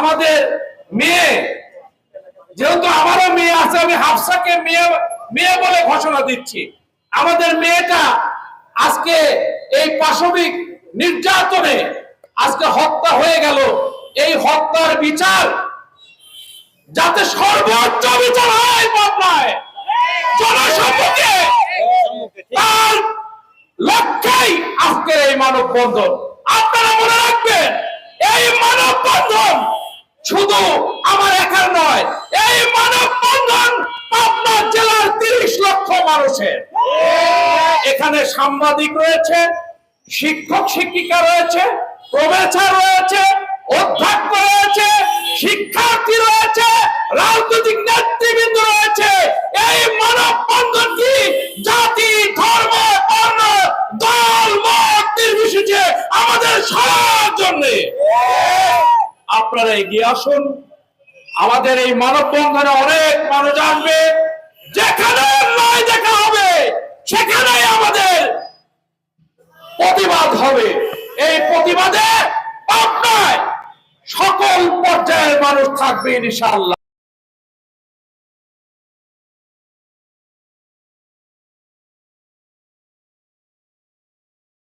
আমাদের মেয়ে, যেহেতু আমারও মেয়ে আছে, আমি হাফসাকে মেয়ে মেয়ে বলে ঘোষণা দিচ্ছি। আমাদের মেয়েটা আজকে এই পাশবিক নির্যাতনে আজকে হত্যা হয়ে গেল। এই হত্যার বিচার যাতে সর্বোচ্চ বিচার হয় পাবনায় জনসম্মুখে, তার লক্ষ্যেই আজকের এই মানববন্ধন। আপনারা মনে রাখবেন, এই মানববন্ধন শুধু আমার একার নয়, এই মানববন্ধন পাবনা জেলার 30 লক্ষ মানুষের। এখানে সাংবাদিক রয়েছে, শিক্ষক শিক্ষিকা রয়েছে, প্রফেসর রয়েছে, অধ্যক্ষ রয়েছে, শিক্ষার্থী রয়েছে, রাজনৈতিক নেতৃবৃন্দ রয়েছে। এই মানববন্ধন কি জাতি, ধর্ম, বর্ণ, দল, মত নির্বিশেষে আমাদের সবার জন্য। আপনারা এগিয়ে আসুন। আমাদের এই মানববন্ধনে অনেক মানুষ আসবে। যেখানে নয় দেখা হবে সেখানেই আমাদের প্রতিবাদ হবে। এই প্রতিবাদে আপনার সকল পর্যায়ের মানুষ থাকবে ইনশাআল্লাহ।